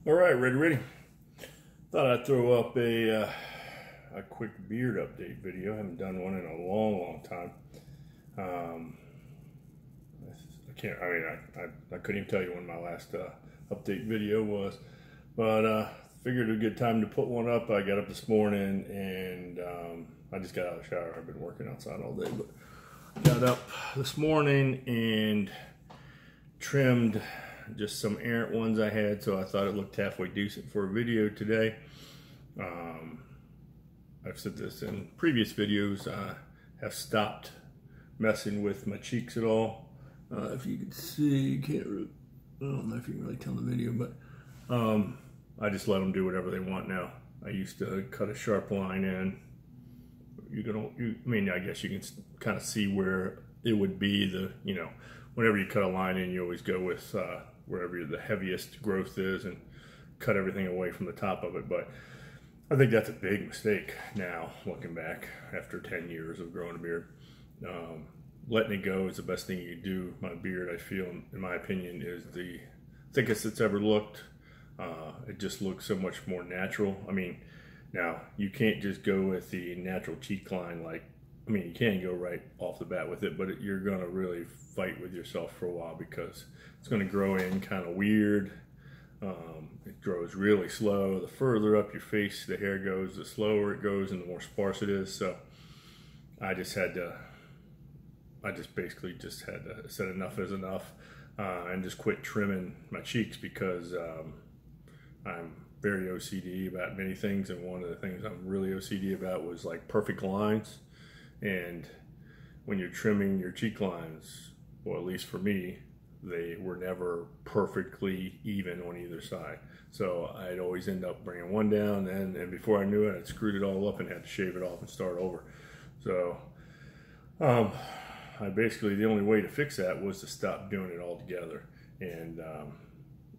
All right, ready. Thought I'd throw up a quick beard update video. I haven't done one in a long time. I couldn't even tell you when my last update video was, but figured a good time to put one up. I got up this morning and I just got out of the shower. I've been working outside all day, but got up this morning and trimmed just some errant ones I had, so I thought it looked halfway decent for a video today. I've said this in previous videos, I have stopped messing with my cheeks at all. If you can see, I don't know if you can really tell the video, but I just let them do whatever they want now. I used to cut a sharp line in. I guess you can kind of see where it would be whenever you cut a line in, you always go with wherever the heaviest growth is and cut everything away from the top of it. But I think that's a big mistake now, looking back after 10 years of growing a beard. Letting it go is the best thing you can do. My beard, I feel, in my opinion, is the thickest it's ever looked. It just looks so much more natural. I mean, now you can't just go with the natural cheek line you can go right off the bat with it, but you're gonna really fight with yourself for a while because it's gonna grow in kind of weird. It grows really slow. The further up your face the hair goes, the slower it goes and the more sparse it is. So I basically just had to say enough is enough and just quit trimming my cheeks because I'm very OCD about many things, and one of the things I'm really OCD about was like perfect lines. And when you're trimming your cheek lines, well, at least for me, they were never perfectly even on either side. So I'd always end up bringing one down, and before I knew it, I'd screwed it all up and had to shave it off and start over. So the only way to fix that was to stop doing it altogether. And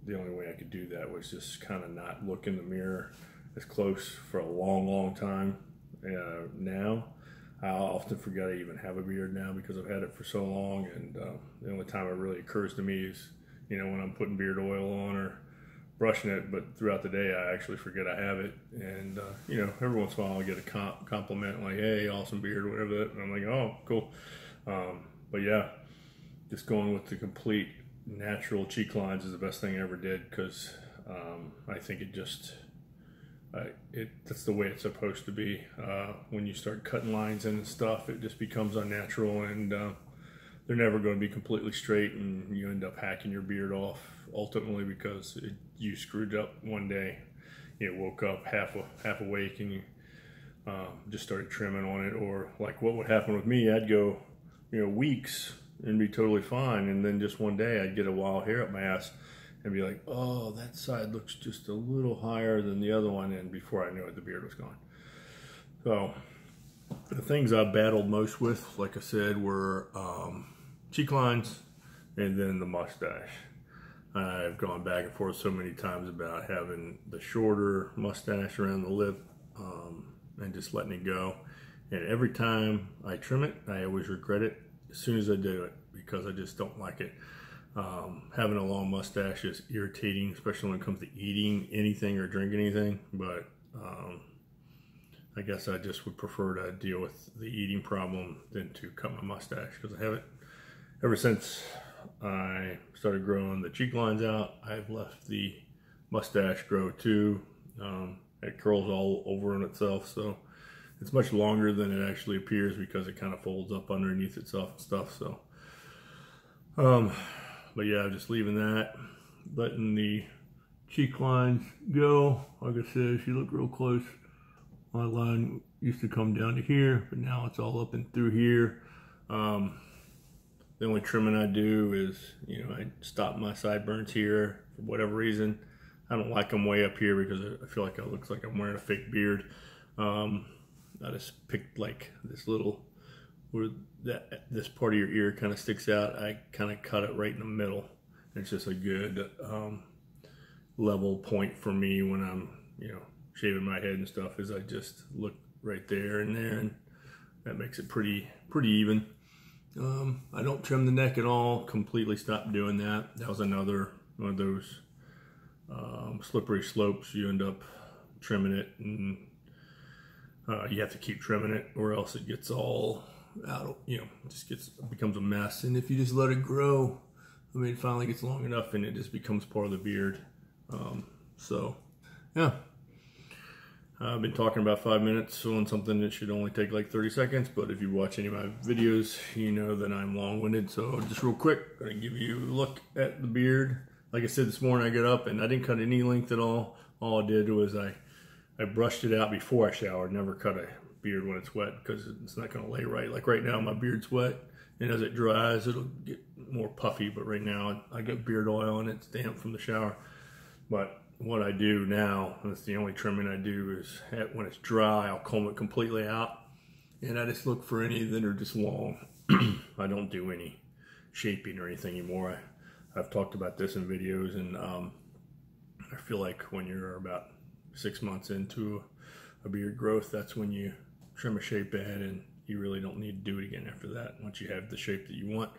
the only way I could do that was just kind of not look in the mirror as close for a long time. Now I often forget I even have a beard now because I've had it for so long, and the only time it really occurs to me is when I'm putting beard oil on or brushing it. But throughout the day I actually forget I have it, and every once in a while I get a compliment like, "Hey, awesome beard," or whatever that, and I'm like, "Oh, cool." But yeah, just going with the complete natural cheek lines is the best thing I ever did, because I think that's the way it's supposed to be. When you start cutting lines and stuff, it just becomes unnatural, and they're never going to be completely straight, and you end up hacking your beard off ultimately because you screwed up one day. You woke up half awake and you just started trimming on it. Or like what would happen with me, I'd go weeks and be totally fine, and then just one day I'd get a wild hair up my ass and be like, "Oh, that side looks just a little higher than the other one," and before I knew it, the beard was gone. So the things I battled most with, like I said, were cheek lines and then the mustache. I've gone back and forth so many times about having the shorter mustache around the lip and just letting it go. And every time I trim it, I always regret it as soon as I do it, because I just don't like it. Having a long mustache is irritating, especially when it comes to eating anything or drinking anything. But I guess I just would prefer to deal with the eating problem than to cut my mustache, because I have it ever since I started growing the cheek lines out. I've left the mustache grow too. It curls all over on itself, so it's much longer than it actually appears because it kind of folds up underneath itself and stuff. So but yeah, just leaving that, letting the cheek lines go. Like I said, if you look real close, my line used to come down to here, but now it's all up and through here. The only trimming I do is, I stop my sideburns here for whatever reason. I don't like them way up here because I feel like it looks like I'm wearing a fake beard. I just picked like this little, where this part of your ear kind of sticks out. I kind of cut it right in the middle. It's just a good level point for me when I'm shaving my head and stuff, is I just look right there, and that makes it pretty even. I don't trim the neck at all. Completely stopped doing that. That was another one of those slippery slopes, you end up trimming it, and you have to keep trimming it, or else it gets all out, you know, becomes a mess. And if you just let it grow, I mean, it finally gets long enough and it just becomes part of the beard. So yeah, I've been talking about 5 minutes on something that should only take like 30 seconds, but if you watch any of my videos, you know that I'm long-winded. So just real quick, I'm gonna give you a look at the beard. Like I said, this morning I got up and I didn't cut any length at all. All I did was I brushed it out before I showered. Never cut a beard when it's wet, because it's not gonna lay right. Like right now, my beard's wet, and as it dries, it'll get more puffy. But right now, I got beard oil and it's damp from the shower. But what I do now, and it's the only trimming I do, is when it's dry, I'll comb it completely out, and I just look for any that are just long. I don't do any shaping or anything anymore. I've talked about this in videos, and I feel like when you're about 6 months into a beard growth, that's when you trim a shape in, and you really don't need to do it again after that. Once you have the shape that you want,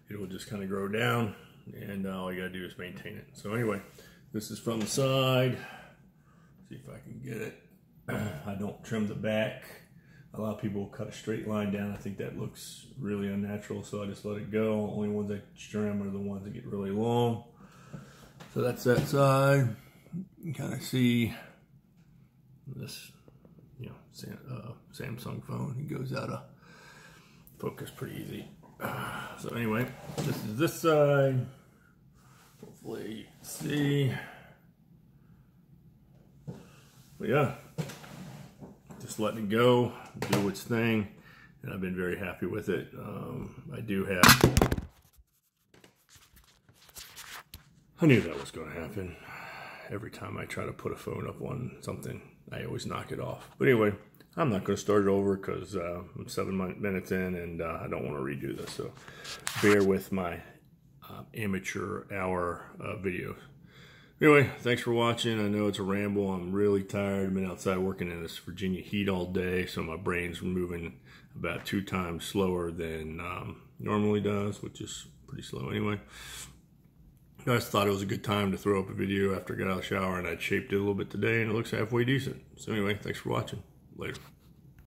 it will just kind of grow down, and all you gotta do is maintain it. So anyway, this is from the side. See if I can get it. I don't trim the back. A lot of people cut a straight line down. I think that looks really unnatural, so I just let it go. Only ones I trim are the ones that get really long. So that's that side. You can kind of see this, you know, Samsung phone. It goes out of focus pretty easy. So anyway, this is this side. Hopefully you can see. But yeah, just letting it go, do its thing, and I've been very happy with it. I knew that was going to happen. Every time I try to put a phone up on something, I always knock it off. But anyway, I'm not going to start it over because I'm 7 minutes in, and I don't want to redo this. So bear with my amateur hour videos. Anyway, thanks for watching. I know it's a ramble. I'm really tired. I've been outside working in this Virginia heat all day, so my brain's moving about 2 times slower than normally does, which is pretty slow anyway. I just thought it was a good time to throw up a video after I got out of the shower, and I'd shaped it a little bit today, and it looks halfway decent. So anyway, thanks for watching. Later.